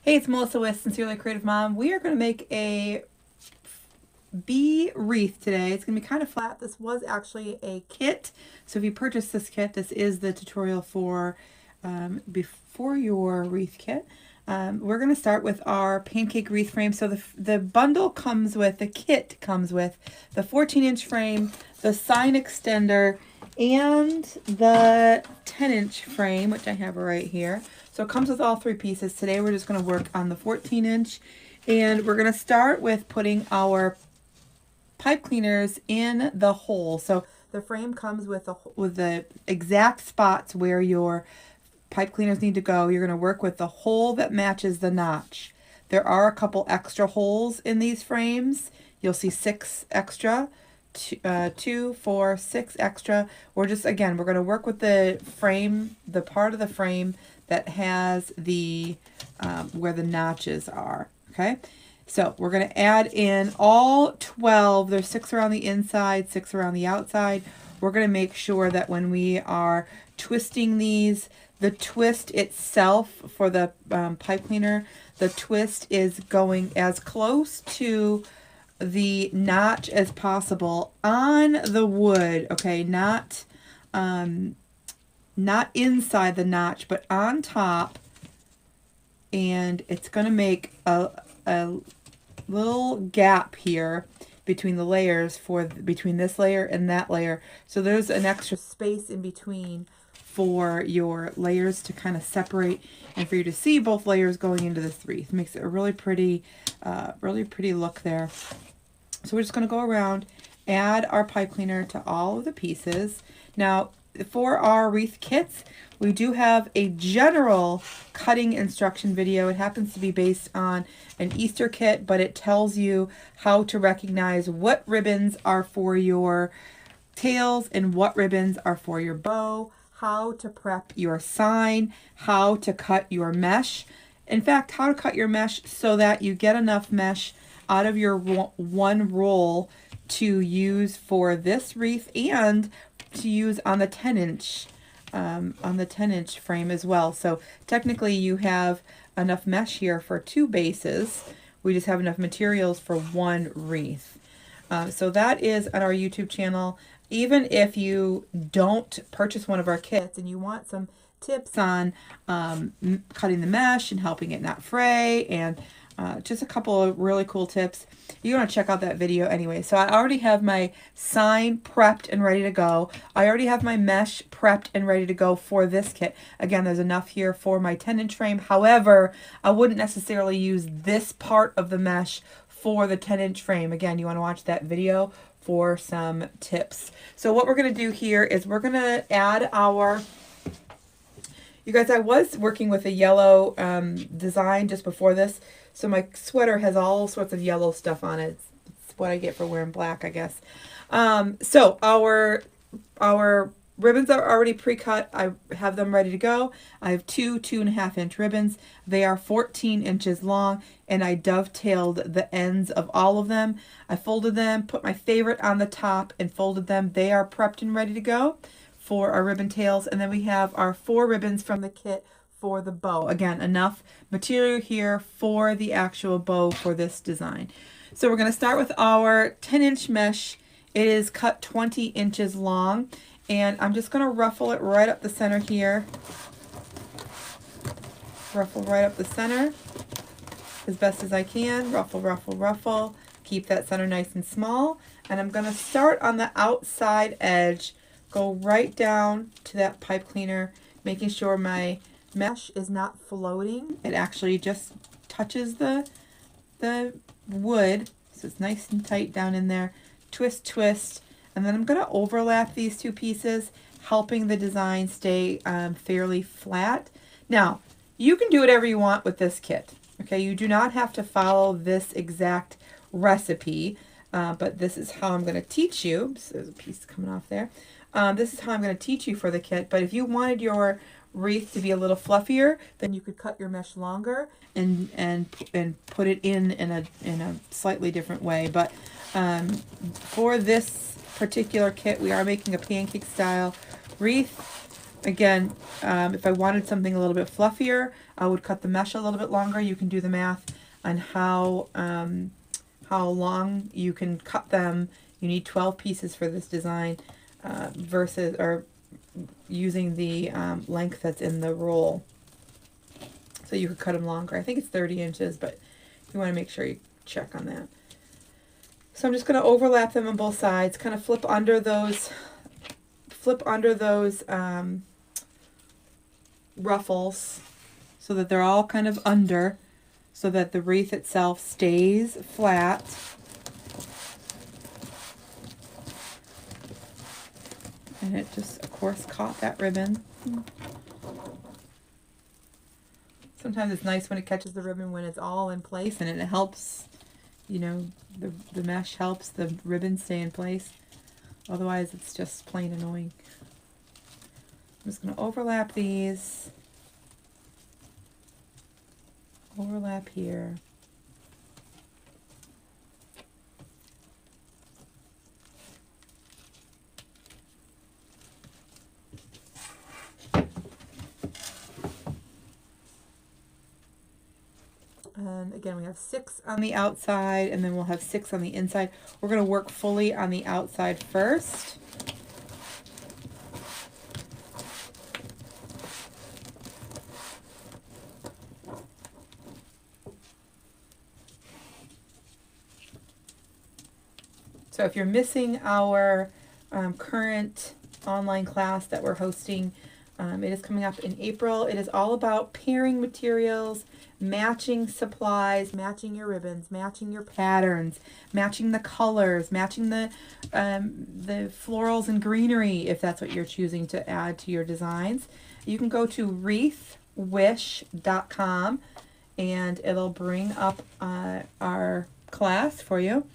Hey, it's Melissa with Sincerely Creative Mom. We are going to make a bee wreath today. It's going to be kind of flat. This was actually a kit. So if you purchase this kit, this is the tutorial for before your wreath kit. We're going to start with our pancake wreath frame. So the bundle comes with, the kit comes with the 14-inch frame, the sign extender, and the 10-inch frame, which I have right here. So it comes with all three pieces. Today we're just going to work on the 14-inch, and we're going to start with putting our pipe cleaners in the hole. So the frame comes with the exact spots where your pipe cleaners need to go. You're going to work with the hole that matches the notch. There are a couple extra holes in these frames. You'll see 6 extra. 2, 4, 6 extra. We're going to work with the frame, the part of the frame that has the where the notches are. Okay, so we're going to add in all 12. There's 6 around the inside, 6 around the outside. We're going to make sure that when we are twisting these, the twist itself for the pipe cleaner, the twist is going as close to the notch as possible on the wood. Okay, not inside the notch, but on top. And it's going to make a little gap here between the layers between this layer and that layer. So there's an extra space in between for your layers to kind of separate and for you to see both layers going into this wreath. Makes it a really pretty look there. So we're just going to go around, add our pipe cleaner to all of the pieces. Now, for our wreath kits, we do have a general cutting instruction video. It happens to be based on an Easter kit, but it tells you how to recognize what ribbons are for your tails and what ribbons are for your bow, how to prep your sign, how to cut your mesh. In fact, how to cut your mesh so that you get enough mesh out of your one roll to use for this wreath and to use on the 10-inch frame as well. So technically you have enough mesh here for 2 bases. We just have enough materials for 1 wreath. So that is on our YouTube channel. Even if you don't purchase one of our kits and you want some tips on cutting the mesh and helping it not fray and just a couple of really cool tips, you're going to check out that video anyway. So I already have my sign prepped and ready to go. I already have my mesh prepped and ready to go for this kit. Again, there's enough here for my 10-inch frame. However, I wouldn't necessarily use this part of the mesh for the 10-inch frame. Again, you want to watch that video for some tips. So what we're going to do here is we're going to add our... You guys, I was working with a yellow design just before this. So my sweater has all sorts of yellow stuff on it. It's what I get for wearing black, I guess. So our ribbons are already pre-cut. I have them ready to go. I have 2 2.5-inch ribbons. They are 14 inches long, and I dovetailed the ends of all of them. I folded them, put my favorite on the top, and folded them. They are prepped and ready to go for our ribbon tails. And then we have our 4 ribbons from the kit for the bow. Again, enough material here for the actual bow for this design. So we're going to start with our 10-inch mesh. It is cut 20 inches long, and I'm just going to ruffle it right up the center here. Ruffle right up the center as best as I can. Ruffle, ruffle, ruffle. Keep that center nice and small. And I'm going to start on the outside edge, go right down to that pipe cleaner, making sure my mesh is not floating. It actually just touches the wood, so it's nice and tight down in there. Twist, twist, and then I'm going to overlap these 2 pieces, helping the design stay fairly flat. Now, you can do whatever you want with this kit. Okay, you do not have to follow this exact recipe, but this is how I'm going to teach you. So there's a piece coming off there. This is how I'm going to teach you for the kit, but if you wanted your wreath to be a little fluffier, then you could cut your mesh longer and put it in a slightly different way. But for this particular kit, we are making a pancake style wreath. Again, if I wanted something a little bit fluffier, I would cut the mesh a little bit longer. You can do the math on how long you can cut them. You need 12 pieces for this design versus or using the length that's in the roll. So you could cut them longer. I think it's 30 inches, but you want to make sure you check on that. So I'm just going to overlap them on both sides, kind of flip under those ruffles so that they're all kind of under, so that the wreath itself stays flat. And it just, of course, caught that ribbon. Sometimes it's nice when it catches the ribbon when it's all in place, and it helps, you know, the mesh helps the ribbon stay in place. Otherwise, it's just plain annoying. I'm just going to overlap these. Overlap here. And again, we have 6 on the outside, and then we'll have 6 on the inside. We're going to work fully on the outside first. So if you're missing our current online class that we're hosting, it is coming up in April. It is all about pairing materials, matching supplies, matching your ribbons, matching your patterns, matching the colors, matching the florals and greenery if that's what you're choosing to add to your designs. You can go to wreathwish.com and it'll bring up our class for you.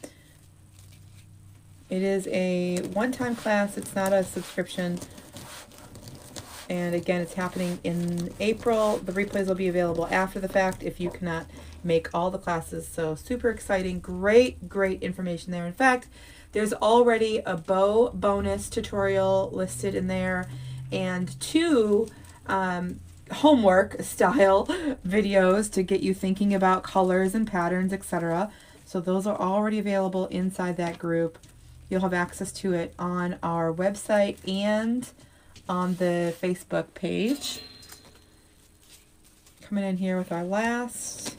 It is a one-time class. It's not a subscription. And again, it's happening in April. The replays will be available after the fact if you cannot make all the classes. So super exciting. Great, great information there. In fact, there's already a bow bonus tutorial listed in there and 2 homework style videos to get you thinking about colors and patterns, etc. So those are already available inside that group. You'll have access to it on our website and on the Facebook page. Coming in here with our last.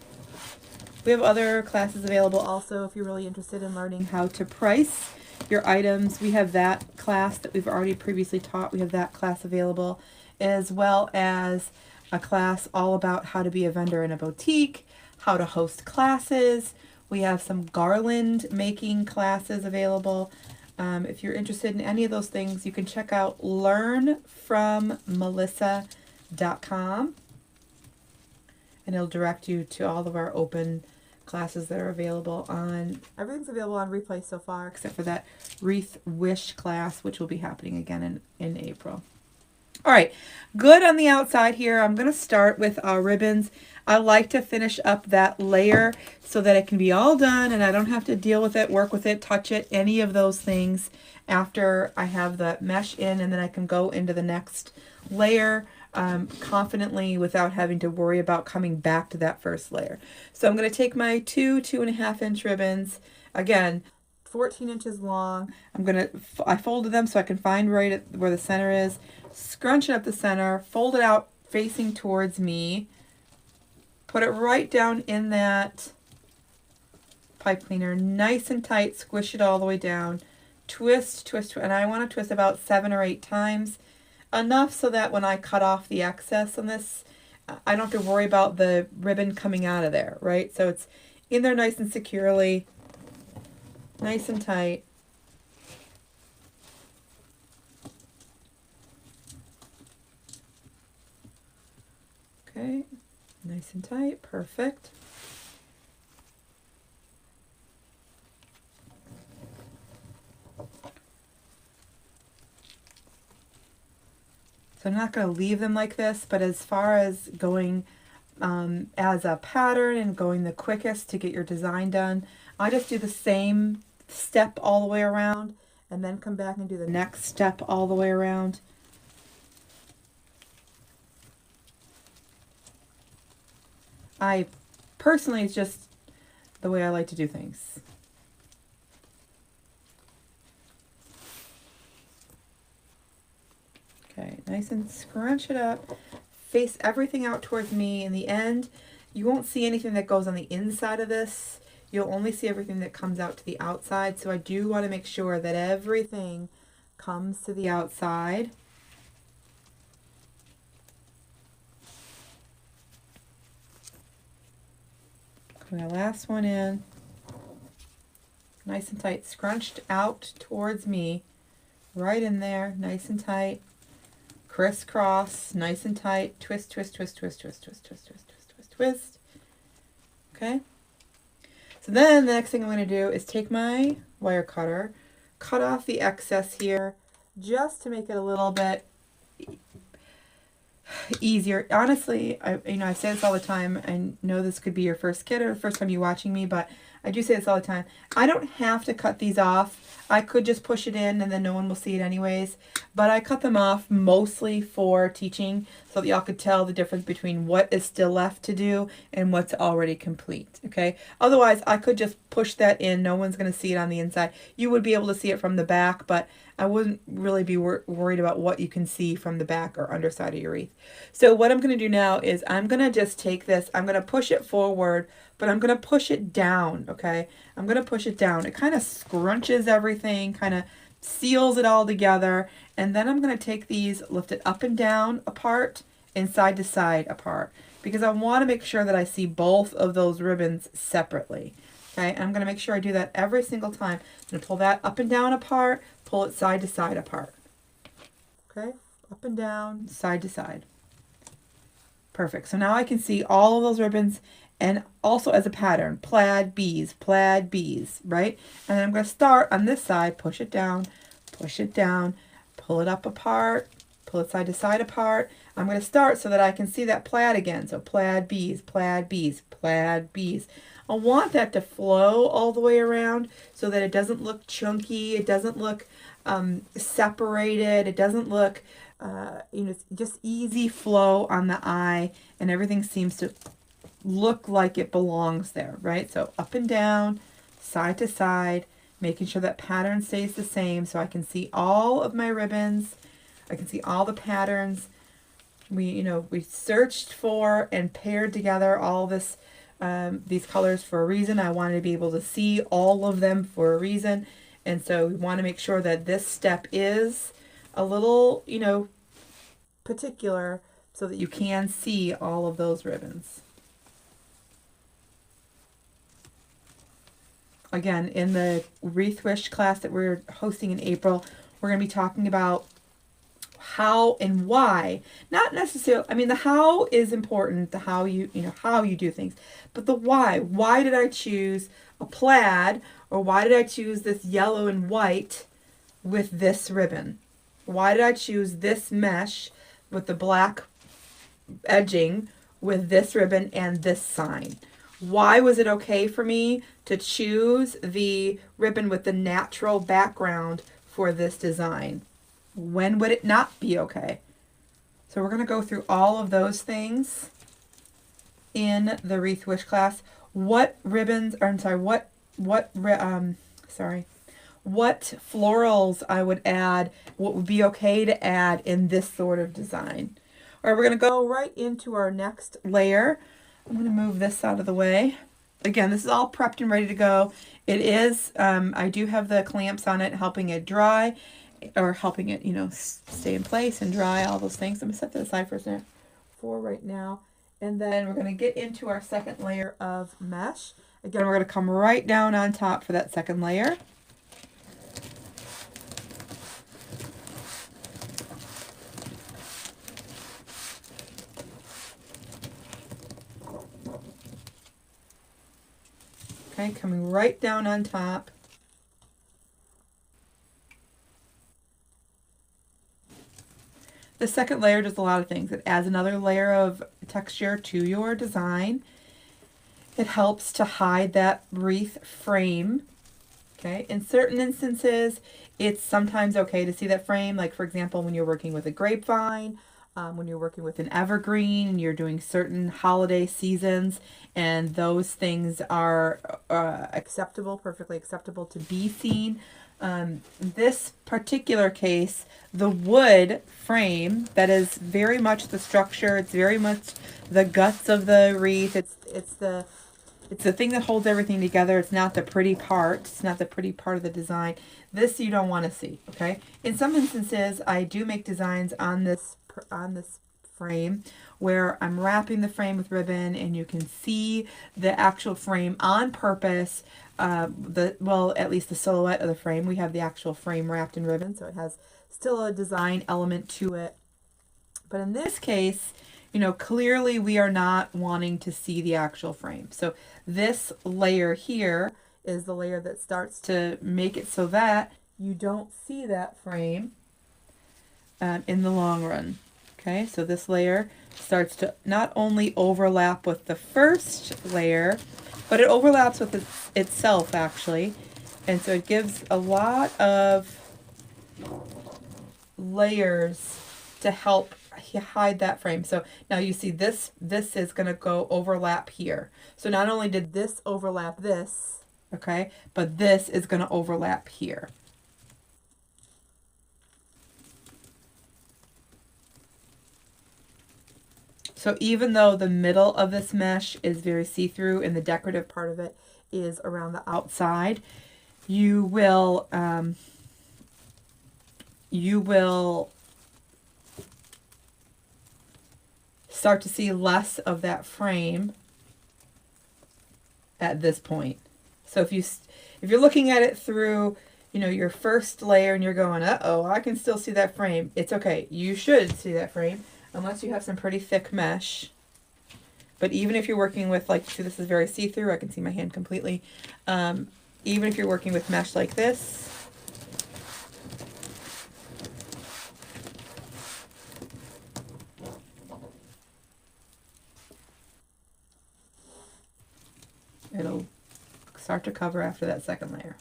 We have other classes available also if you're really interested in learning how to price your items. We have that class that we've already previously taught. We have that class available, as well as a class all about how to be a vendor in a boutique, how to host classes. We have some garland making classes available. If you're interested in any of those things, you can check out learnfrommelissa.com and it'll direct you to all of our open classes that are available on, everything's available on replay so far except for that Wreath Wish class, which will be happening again in April. All right, good on the outside here. I'm going to start with our ribbons. I like to finish up that layer so that it can be all done and I don't have to deal with it, work with it, touch it, any of those things after I have the mesh in, and then I can go into the next layer confidently without having to worry about coming back to that first layer. So I'm going to take my 2.5 inch ribbons, again, 14 inches long. I folded them so I can find right at where the center is, scrunch it up the center, fold it out facing towards me, put it right down in that pipe cleaner, nice and tight, squish it all the way down, twist, twist, and I want to twist about 7 or 8 times, enough so that when I cut off the excess on this, I don't have to worry about the ribbon coming out of there, right? So it's in there nice and securely, nice and tight. Okay, nice and tight, perfect. So I'm not going to leave them like this, but as far as going as a pattern and going the quickest to get your design done, I just do the same step all the way around and then come back and do the next step all the way around. I personally, it's just the way I like to do things. Okay, nice and scrunch it up. Face everything out towards me. In the end, you won't see anything that goes on the inside of this. You'll only see everything that comes out to the outside. So I do want to make sure that everything comes to the outside. Put my last one in. Nice and tight. Scrunched out towards me. Right in there. Nice and tight. Crisscross. Nice and tight. Twist, twist, twist, twist, twist, twist, twist, twist, twist, twist, twist. Okay. So then the next thing I'm going to do is take my wire cutter, cut off the excess here, just to make it a little bit easier. Honestly, I say this all the time. I know this could be your first kit or the first time you're watching me, but I do say this all the time. I don't have to cut these off. I could just push it in and then no one will see it anyways. But I cut them off mostly for teaching so that y'all could tell the difference between what is still left to do and what's already complete. Okay. Otherwise, I could just push that in. No one's going to see it on the inside. You would be able to see it from the back, but I wouldn't really be worried about what you can see from the back or underside of your wreath. So what I'm going to do now is I'm going to just take this, I'm going to push it forward, but I'm going to push it down, okay? I'm going to push it down. It kind of scrunches everything, kind of seals it all together, and then I'm going to take these, lift it up and down apart and side to side apart, because I want to make sure that I see both of those ribbons separately. Okay, I'm going to make sure I do that every single time. I'm going to pull that up and down apart, pull it side to side apart. Okay, up and down, side to side. Perfect. So now I can see all of those ribbons, and also as a pattern, plaid bees, right? And then I'm going to start on this side, push it down, pull it up apart, pull it side to side apart. I'm going to start so that I can see that plaid again. So plaid bees, plaid bees, plaid bees. I want that to flow all the way around so that it doesn't look chunky, it doesn't look separated, it doesn't look, just easy flow on the eye, and everything seems to look like it belongs there, right? So up and down, side to side, making sure that pattern stays the same so I can see all of my ribbons, I can see all the patterns. We searched for and paired together all this these colors for a reason. I wanted to be able to see all of them for a reason. And so we want to make sure that this step is a little, particular so that you can see all of those ribbons. Again, in the Wreath Wish class that we're hosting in April, we're going to be talking about how and why. Not necessarily, the how is important, the how how you do things, but the why. Why did I choose a plaid, or why did I choose this yellow and white with this ribbon? Why did I choose this mesh with the black edging with this ribbon and this sign? Why was it okay for me to choose the ribbon with the natural background for this design? When would it not be okay? So we're going to go through all of those things in the Wreath Wish class. What ribbons, or I'm sorry, what florals I would add, what would be okay to add in this sort of design. All right, we're going to go right into our next layer. I'm going to move this out of the way. Again, this is all prepped and ready to go. It is, I do have the clamps on it helping it dry, or helping it, stay in place and dry, all those things. I'm going to set that aside for right now. And then we're going to get into our second layer of mesh. Again, we're going to come right down on top for that second layer. Okay, coming right down on top. The second layer does a lot of things. It adds another layer of texture to your design. It helps to hide that wreath frame. Okay, in certain instances, it's sometimes okay to see that frame. Like, for example, when you're working with a grapevine, when you're working with an evergreen and you're doing certain holiday seasons, and those things are acceptable, perfectly acceptable to be seen. This particular case, the wood frame, that is very much the structure. It's very much the guts of the wreath. It's the thing that holds everything together. It's not the pretty part. It's not the pretty part of the design. This you don't want to see, okay? In some instances, I do make designs on this frame where I'm wrapping the frame with ribbon, and you can see the actual frame on purpose. Well, at least the silhouette of the frame. We have the actual frame wrapped in ribbon, so it has still a design element to it. But in this case, you know, clearly we are not wanting to see the actual frame. So this layer here is the layer that starts to make it so that you don't see that frame in the long run. Okay, so this layer starts to not only overlap with the first layer, but it overlaps with itself actually. And so it gives a lot of layers to help hide that frame. So now you see this is going to go overlap here. So not only did this overlap this, okay, but this is going to overlap here. So even though the middle of this mesh is very see-through and the decorative part of it is around the outside, you will start to see less of that frame at this point. So if you're looking at it through, you know, your first layer and you're going, uh-oh, I can still see that frame. It's okay. You should see that frame unless you have some pretty thick mesh. But even if you're working with, like, see, this is very see-through. I can see my hand completely. Even if you're working with mesh like this, it'll start to cover after that second layer.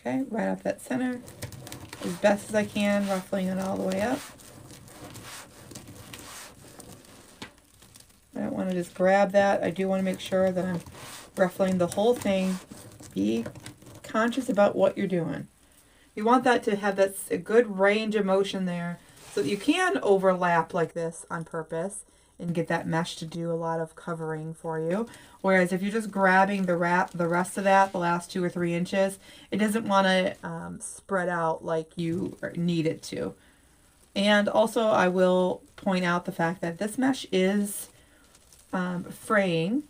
Okay, right up that center, as best as I can, ruffling it all the way up. I don't want to just grab that. I do want to make sure that I'm ruffling the whole thing. Be conscious about what you're doing. You want that to have a good range of motion there so that you can overlap like this on purpose and get that mesh to do a lot of covering for you. Whereas if you're just grabbing the rest of that, the last 2 or 3 inches, it doesn't want to spread out like you need it to. And also I will point out the fact that this mesh is fraying.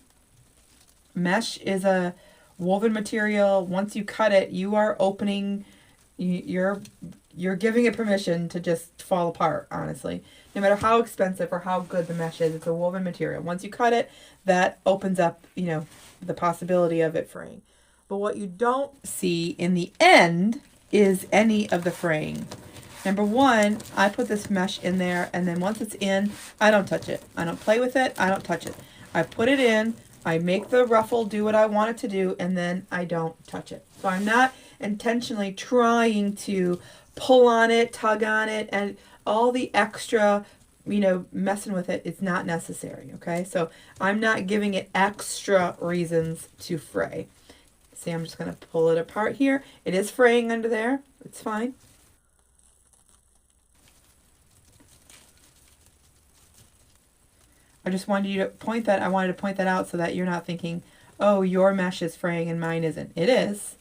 Mesh is a woven material. Once you cut it, you are opening, you're giving it permission to just fall apart, honestly. No matter how expensive or how good the mesh is, it's a woven material. Once you cut it, that opens up, you know, the possibility of it fraying. But what you don't see in the end is any of the fraying. Number one, I put this mesh in there, and then once it's in, I don't touch it. I don't play with it. I don't touch it. I put it in, I make the ruffle do what I want it to do, and then I don't touch it. So I'm not intentionally trying to pull on it, tug on it, and all the extra, you know, messing with it is not necessary, okay? So I'm not giving it extra reasons to fray. See, I'm just going to pull it apart here. It is fraying under there. It's fine. I just wanted you to point that. I wanted to point that out so that you're not thinking, oh, your mesh is fraying and mine isn't. It is.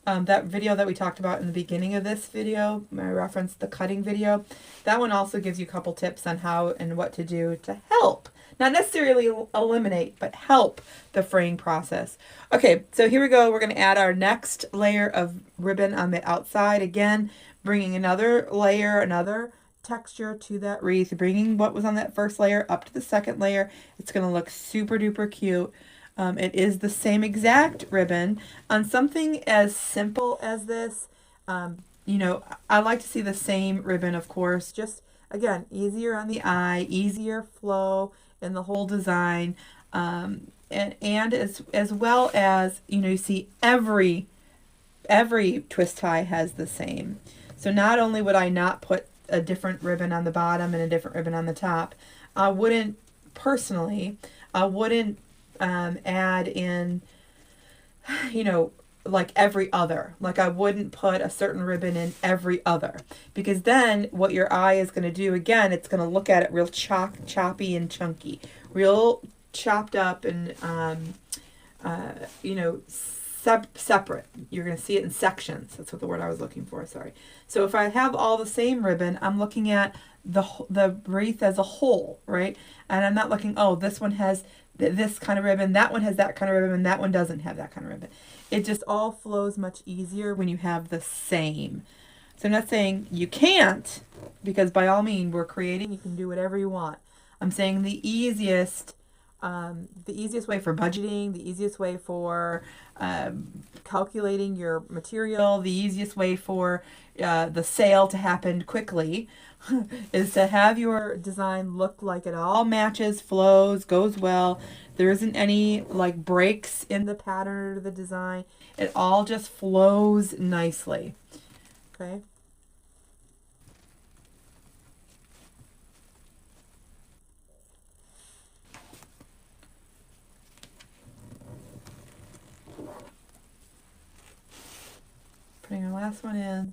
That video that we talked about in the beginning of this video, I referenced the cutting video. That one also gives you a couple tips on how and what to do to help Not necessarily eliminate, but help the fraying process. Okay, so here we go. We're going to add our next layer of ribbon on the outside. Again, bringing another layer, another texture to that wreath, bringing what was on that first layer up to the second layer. It's going to look super duper cute. It is the same exact ribbon on something as simple as this. You know, I like to see the same ribbon, of course, just again, easier on the eye, easier flow in the whole design. And as well as, you know, you see every twist tie has the same. So not only would I not put a different ribbon on the bottom and a different ribbon on the top, I wouldn't personally, add in, you know, like every other. Like I wouldn't put a certain ribbon in every other, because then what your eye is going to do, again, it's going to look at it real choppy and chunky, real chopped up and, you know, separate. You're going to see it in sections. That's what the word I was looking for. Sorry. So if I have all the same ribbon, I'm looking at the wreath as a whole, right? And I'm not looking, oh, this one has this kind of ribbon, that one has that kind of ribbon, and that one doesn't have that kind of ribbon. It just all flows much easier when you have the same. So I'm not saying you can't, because by all means, we're creating, you can do whatever you want. I'm saying the easiest way for budgeting, the easiest way for calculating your material, the easiest way for the sale to happen quickly is to have your design look like it all matches, flows, goes well. There isn't any like breaks in the pattern or the design. It all just flows nicely. Okay. Putting our last one in.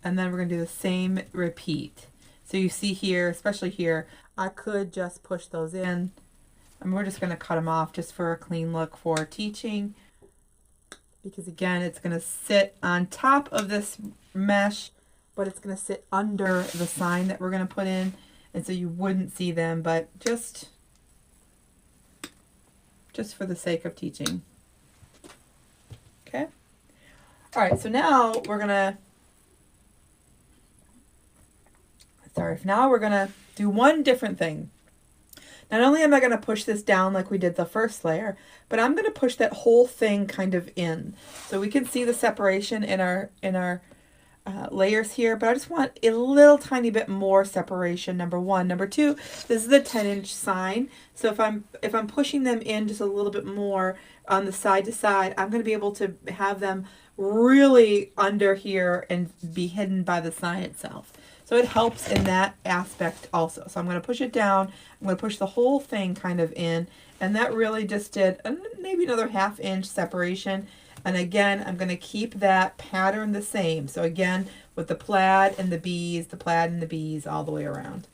And then we're going to do the same repeat. So you see here, especially here, I could just push those in. And we're just going to cut them off just for a clean look for teaching. Because again, it's going to sit on top of this mesh, but it's going to sit under the sign that we're going to put in. And so you wouldn't see them, but just for the sake of teaching. Okay. All right, so now we're going to now we're going to do one different thing. Not only am I going to push this down like we did the first layer, but I'm going to push that whole thing kind of in. So we can see the separation in our layers here, but I just want a little tiny bit more separation, number one. Number two, this is a 10-inch sign. So if I'm pushing them in just a little bit more on the side to side, I'm going to be able to have them really under here and be hidden by the sign itself. So it helps in that aspect also. So I'm going to push it down. I'm going to push the whole thing kind of in. And that really just did maybe another 1/2 inch separation. And again, I'm going to keep that pattern the same. So again, with the plaid and the bees, all the way around.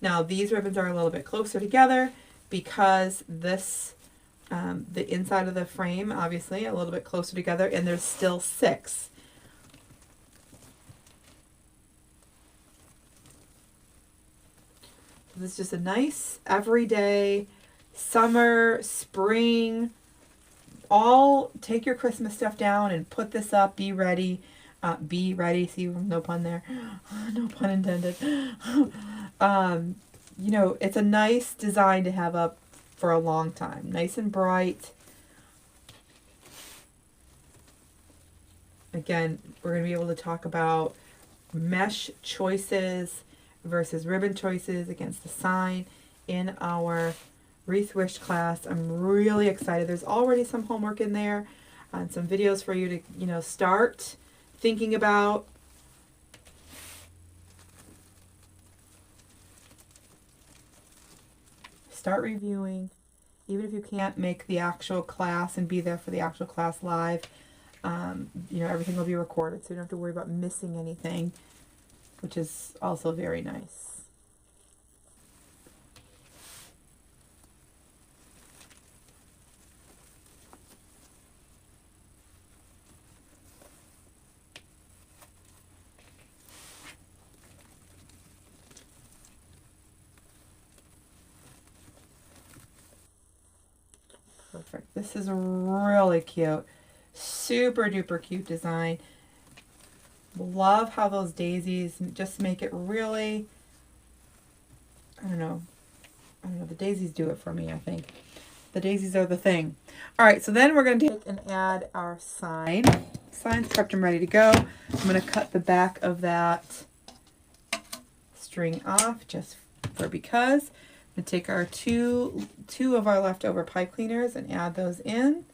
Now these ribbons are a little bit closer together because this, the inside of the frame, obviously a little bit closer together, and there's still 6. This is just a nice everyday summer, spring, all take your Christmas stuff down and put this up. Be ready. See, no pun there. No pun intended. You know, it's a nice design to have up for a long time. Nice and bright. Again, we're going to be able to talk about mesh choices versus ribbon choices against the sign in our Wreath Wish class. I'm really excited. There's already some homework in there and some videos for you to, you know, start thinking about. Start reviewing. Even if you can't make the actual class and be there for the actual class live, you know, everything will be recorded, so you don't have to worry about missing anything, which is also very nice. This is really cute. Super duper cute design. Love how those daisies just make it really, I don't know, the daisies do it for me, I think. The daisies are the thing. All right, so then we're going to take and add our sign. Sign's prepped and ready to go. I'm going to cut the back of that string off just for because. I'm going to take our two of our leftover pipe cleaners and add those in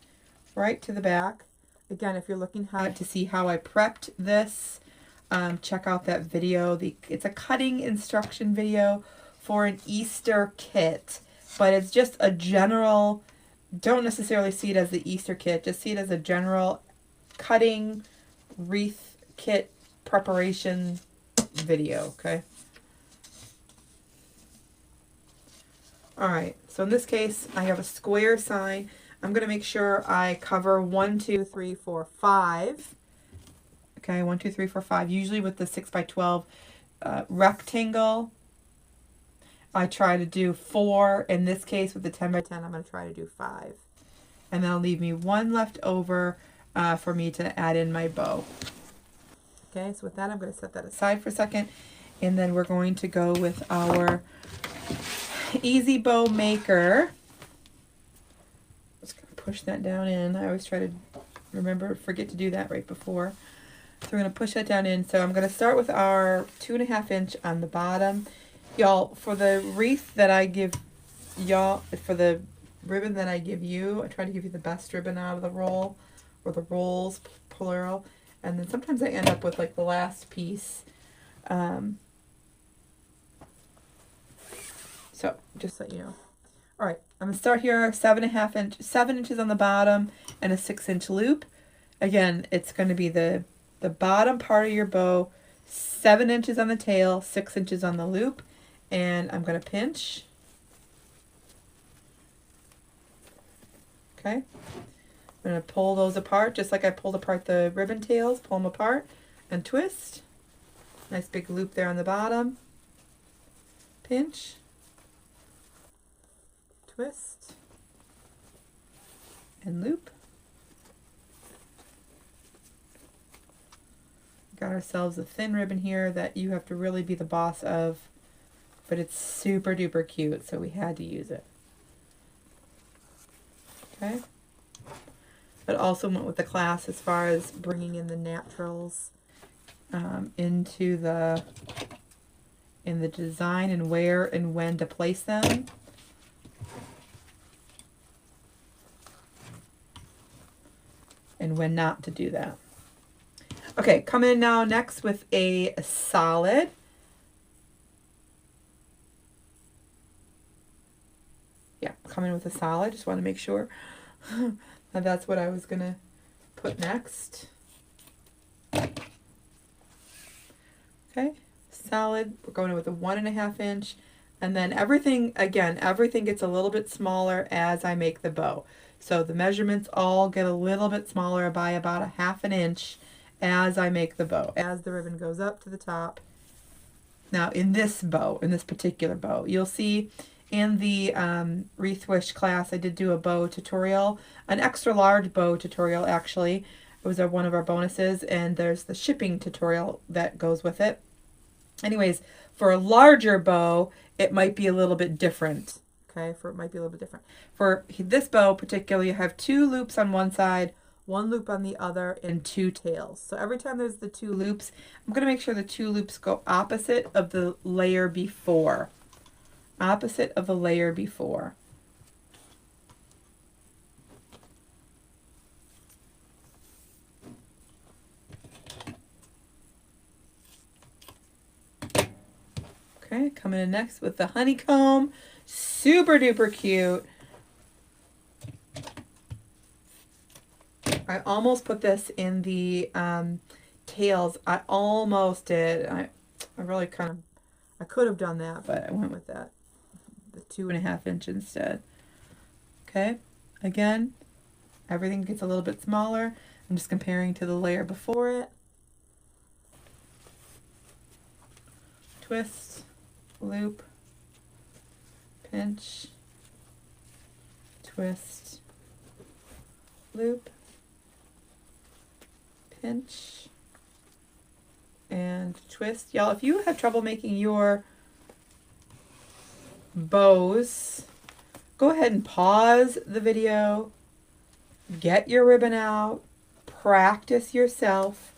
right to the back. Again, if you're looking to see how I prepped this, check out that video. It's a cutting instruction video for an Easter kit, but it's just a general, don't necessarily see it as the Easter kit, just see it as a general cutting wreath kit preparation video, okay? All right, so in this case, I have a square sign. I'm going to make sure I cover 1, 2, 3, 4, 5. Okay, 1, 2, 3, 4, 5. Usually with the 6x12 rectangle, I try to do 4. In this case, with the 10x10, I'm going to try to do 5. And that'll leave me 1 left over for me to add in my bow. Okay, so with that, I'm going to set that aside for a second. And then we're going to go with our Easy Bow Maker. Just going to push that down in. I always try to forget to do that right before. So we're going to push that down in. So I'm going to start with our 2.5 inch on the bottom. Y'all, for the wreath that I give y'all, for the ribbon that I give you, I try to give you the best ribbon out of the roll, or the rolls, plural. And then sometimes I end up with like the last piece. So just so you know. All right, I'm going to start here, 7 inches on the bottom and a 6-inch loop. Again, it's going to be the bottom part of your bow, 7 inches on the tail, 6 inches on the loop, and I'm going to pinch. Okay. I'm going to pull those apart just like I pulled apart the ribbon tails, pull them apart and twist. Nice big loop there on the bottom. Pinch. Twist. And loop. Got ourselves a thin ribbon here that you have to really be the boss of, but it's super duper cute, so we had to use it. Okay. But also went with the class as far as bringing in the naturals into the design and where and when to place them. And when not to do that. Okay, come in now next with a solid. Yeah, come in with a solid. Just want to make sure that that's what I was going to put next. Okay, solid. We're going in with a 1.5 inch. And then everything gets a little bit smaller as I make the bow. So the measurements all get a little bit smaller by about 1/2 inch as I make the bow, as the ribbon goes up to the top. Now in this particular bow, you'll see in the Wreath Wish class, I did do a bow tutorial, an extra large bow tutorial actually. It was one of our bonuses, and there's the shipping tutorial that goes with it. Anyways, for a larger bow, it might be a little bit different. Okay, For this bow particularly, you have 2 loops on one side, 1 loop on the other, and 2 tails. So every time there's the 2 loops, I'm going to make sure the 2 loops go opposite of the layer before. Opposite of the layer before. Okay, coming in next with the honeycomb. Super duper cute. I almost put this in the tails. I almost did. I really I could have done that, but I went with that. The 2.5 inch instead. Okay, again, everything gets a little bit smaller. I'm just comparing to the layer before it. Twist, loop, pinch, twist, loop, pinch, and twist. Y'all, if you have trouble making your bows, go ahead and pause the video, get your ribbon out, practice yourself,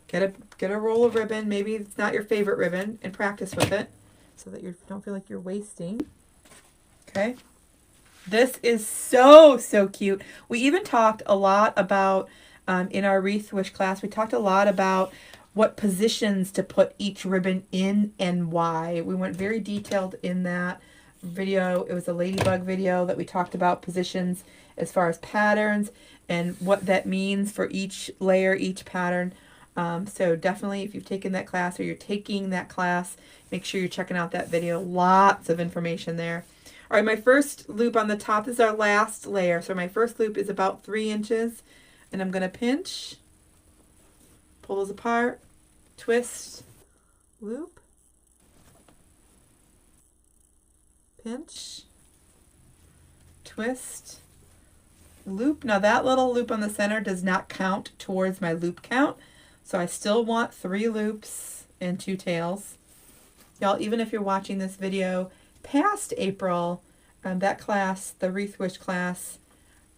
get a roll of ribbon, maybe it's not your favorite ribbon, and practice with it so that you don't feel like you're wasting. Okay, this is so cute. We even talked a lot about in our Wreath Wish class, we talked a lot about what positions to put each ribbon in and why. We went very detailed in that video. It was a ladybug video that we talked about positions as far as patterns and what that means for each layer, each pattern. So definitely, if you've taken that class or you're taking that class, make sure you're checking out that video. Lots of information there. All right, my first loop on the top, this is our last layer. So my first loop is about 3 inches, and I'm going to pinch, pull those apart, twist, loop, pinch, twist, loop. Now that little loop on the center does not count towards my loop count, so I still want 3 loops and 2 tails. Y'all, even if you're watching this video past April, that class, the Wreath Wish class,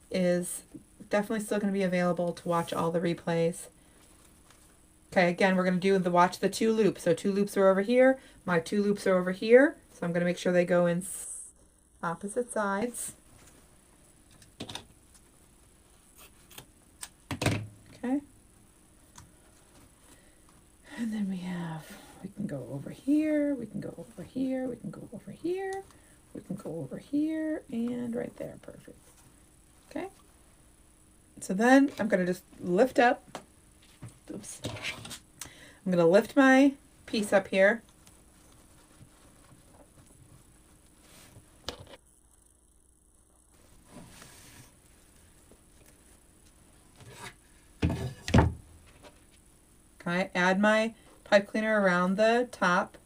is definitely still going to be available to watch all the replays. Okay, again, we're going to do watch the 2 loops. So 2 loops are over here. My 2 loops are over here. So I'm going to make sure they go in opposite sides. Okay. And then we can go over here, we can go over here, we can go over here, we can go over here, and right there. Perfect. Okay. So then I'm going to just lift up. Oops. I'm going to lift my piece up here. Okay, add my pipe cleaner around the top.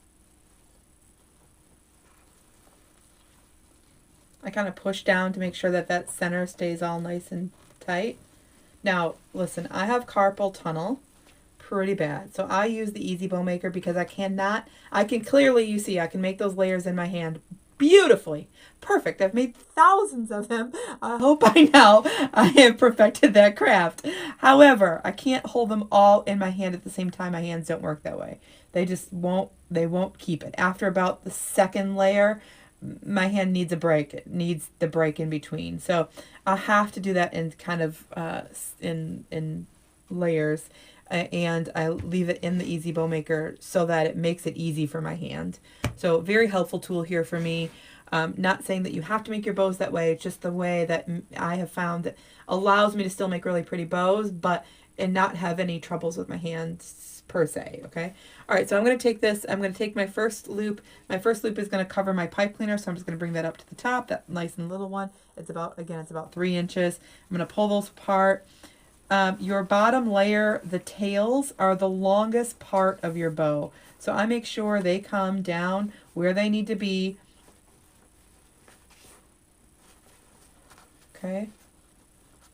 I kind of push down to make sure that that center stays all nice and tight. Now, listen, I have carpal tunnel pretty bad. So I use the Easy Bow Maker because I can clearly, you see, I can make those layers in my hand beautifully. Perfect. I've made thousands of them. I hope by now I have perfected that craft. However, I can't hold them all in my hand at the same time. My hands don't work that way. They just won't keep it. After about the second layer, my hand needs a break. It needs the break in between. So I have to do that in kind of in layers. And I leave it in the Easy Bow Maker so that it makes it easy for my hand. So very helpful tool here for me. Not saying that you have to make your bows that way, it's just the way that I have found that allows me to still make really pretty bows, and not have any troubles with my hands per se, okay? All right, so I'm going to take this, I'm going to take my first loop. My first loop is going to cover my pipe cleaner, so I'm just going to bring that up to the top, that nice and little one. It's about 3 inches. I'm going to pull those apart. Your bottom layer, the tails, are the longest part of your bow. So I make sure they come down where they need to be. Okay.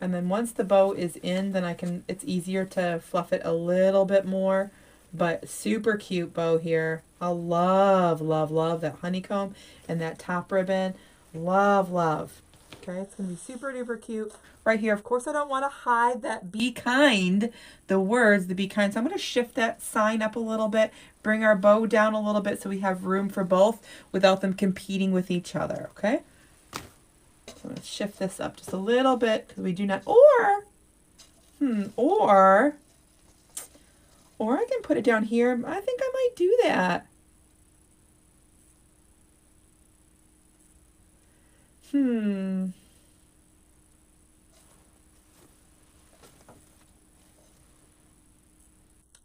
And then once the bow is in, then it's easier to fluff it a little bit more. But super cute bow here. I love, love, love that honeycomb and that top ribbon. Love, love. Okay, it's going to be super duper cute. Right here, of course, I don't want to hide that be kind, the words, the be kind. So I'm going to shift that sign up a little bit, bring our bow down a little bit so we have room for both without them competing with each other, okay? So I'm going to shift this up just a little bit because we do not, or I can put it down here. I think I might do that.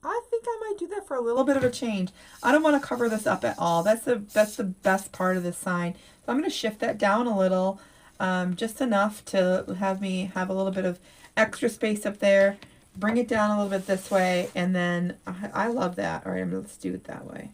I think I might do that for a little bit of a change. I don't want to cover this up at all. That's the best part of this sign. So I'm going to shift that down a little, just enough to have me have a little bit of extra space up there. Bring it down a little bit this way, and then I love that. All right, let's do it that way.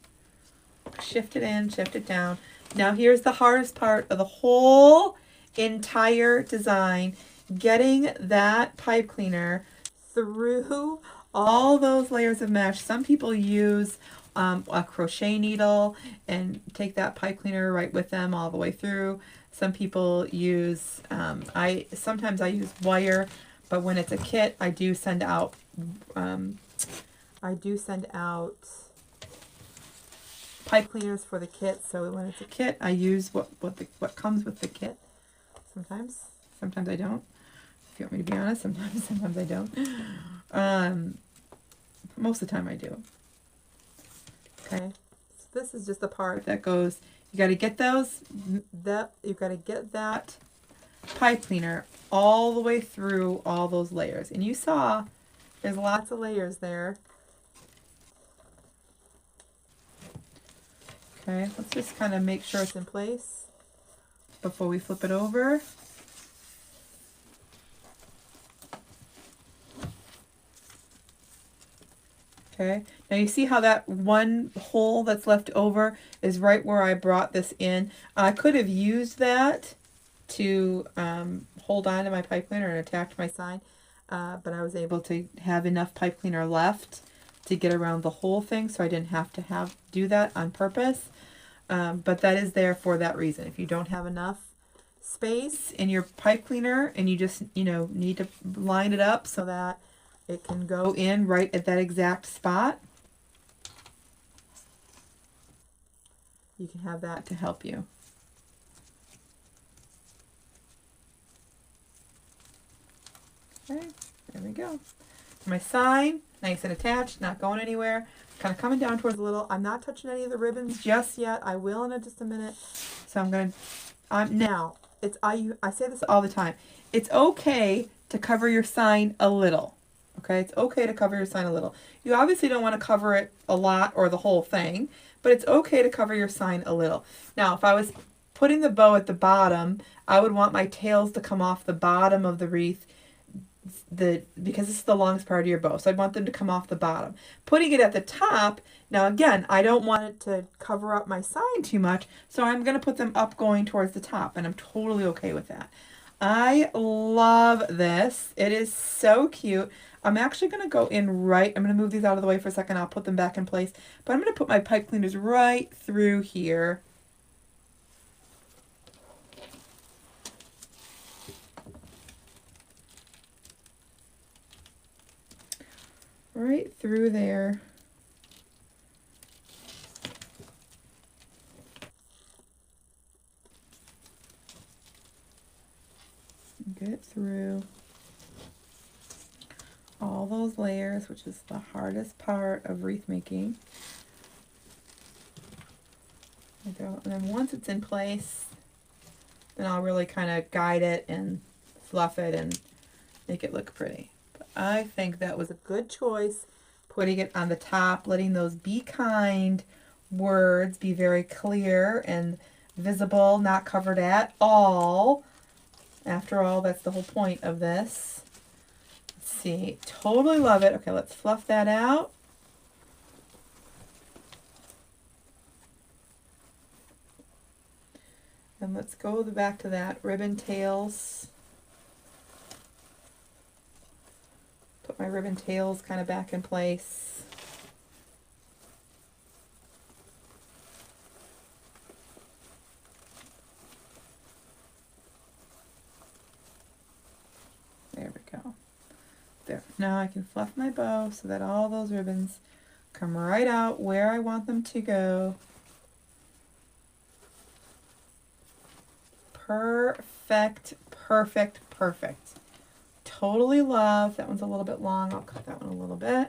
Shift it in, shift it down. Now here's the hardest part of the whole entire design getting that pipe cleaner through all those layers of mesh. Some people use a crochet needle and take that pipe cleaner right with them all the way through. Some people use, sometimes I use wire, but when it's a kit, I do send out, pipe cleaners for the kit. So when it's a kit, I use what comes with the kit. Sometimes I don't. If you want me to be honest, sometimes I don't. Most of the time I do. Okay, so this is just the part that goes. You got to get you got to get that pipe cleaner all the way through all those layers. And you saw there's lots of layers there. Okay, let's just kind of make sure it's in place before we flip it over. Okay, now you see how that one hole that's left over is right where I brought this in. I could have used that to hold on to my pipe cleaner and attach my sign, but I was able to have enough pipe cleaner left to get around the whole thing, so I didn't have to do that on purpose. But that is there for that reason. If you don't have enough space in your pipe cleaner and you just, need to line it up so that it can go in right at that exact spot, you can have that to help you. Okay, there we go. My sign, nice and attached, not going anywhere. Kind of coming down towards a little. I'm not touching any of the ribbons just yet. I will in just a minute. So I'm going to, now, I say this all the time. It's okay to cover your sign a little. Okay, it's okay to cover your sign a little. You obviously don't want to cover it a lot or the whole thing, but it's okay to cover your sign a little. Now, if I was putting the bow at the bottom, I would want my tails to come off the bottom of the wreath, because this is the longest part of your bow, so I'd want them to come off the bottom. Putting it at the top, now again, I don't want it to cover up my sign too much, so I'm going to put them up going towards the top, and I'm totally okay with that. I love this. It is so cute. I'm actually going to go in right, I'm going to move these out of the way for a second. I'll put them back in place. But I'm going to put my pipe cleaners right through here. Right through there. Get through all those layers, which is the hardest part of wreath making. And then once it's in place, then I'll really kind of guide it and fluff it and make it look pretty. But I think that was a good choice, putting it on the top, letting those "be kind" words be very clear and visible, not covered at all. After all, that's the whole point of this. Let's see, totally love it. Okay, let's fluff that out. And let's go back to that ribbon tails. Put my ribbon tails kind of back in place. There we go. There. Now I can fluff my bow so that all those ribbons come right out where I want them to go. Perfect, perfect, perfect. Totally love. That one's a little bit long. I'll cut that one a little bit.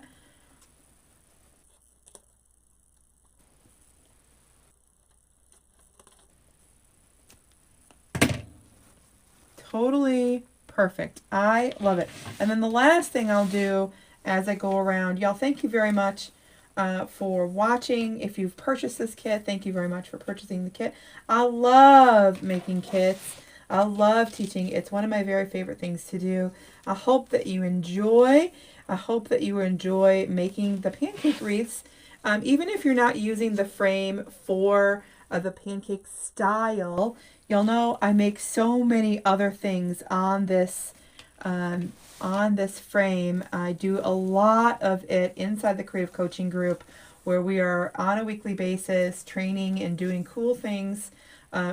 Totally perfect. I love it. And then the last thing I'll do as I go around, y'all, thank you very much for watching. If you've purchased this kit, thank you very much for purchasing the kit. I love making kits. I love teaching. It's one of my very favorite things to do. I hope that you enjoy. I hope that you enjoy making the pancake wreaths. Even if you're not using the frame for the pancake style, you'll know I make so many other things on this on this frame. I do a lot of it inside the creative coaching group, where we are on a weekly basis training and doing cool things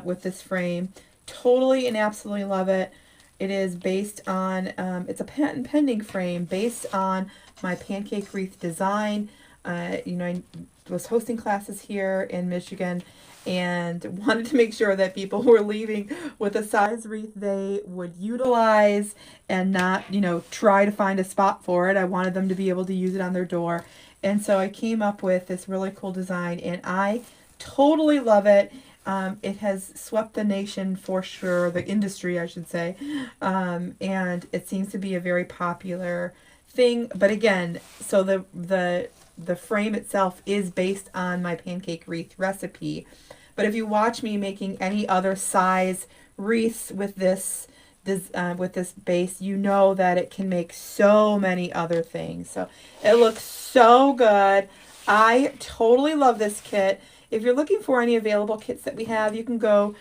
with this frame. Totally and absolutely love it. It is based on, it's a patent pending frame based on my Pancake Wreath design. You know, I was hosting classes here in Michigan and wanted to make sure that people who were leaving with a size wreath they would utilize and not, you know, try to find a spot for it. I wanted them to be able to use it on their door. And so I came up with this really cool design, and I totally love it. It has swept the nation for sure, the industry, I should say. And it seems to be a very popular thing. But again, so the frame itself is based on my Pancake Wreath recipe. But if you watch me making any other size wreaths with this base, you know that it can make so many other things. So it looks so good. I totally love this kit. If you're looking for any available kits that we have, you can go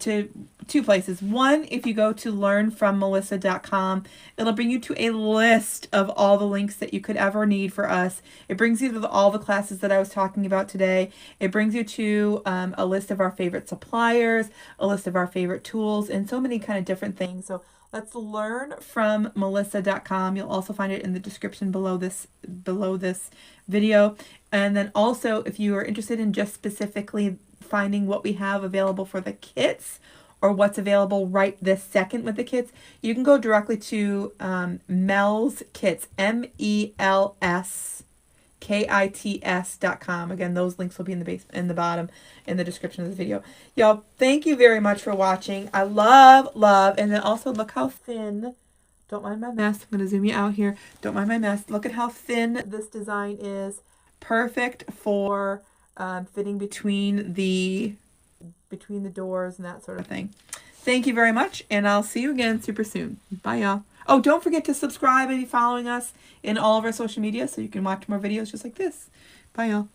to two places. One, if you go to learnfrommelissa.com, it'll bring you to a list of all the links that you could ever need for us. It brings you to all the classes that I was talking about today. It brings you to a list of our favorite suppliers, a list of our favorite tools, and so many kind of different things. So let's learnfrommelissa.com. You'll also find it in the description below this video. And then also, if you are interested in just specifically finding what we have available for the kits or what's available right this second with the kits, you can go directly to Mel's Kits, MELSKITS.com. Again, those links will be in the bottom in the description of the video. Y'all, thank you very much for watching. I love, and then also look how thin. Don't mind my mess. I'm going to zoom you out here. Don't mind my mess. Look at how thin this design is. Perfect for fitting between the doors and that sort of thing. Thank you very much, and I'll see you again super soon. Bye, y'all. Oh, don't forget to subscribe and be following us in all of our social media so you can watch more videos just like this. Bye, y'all.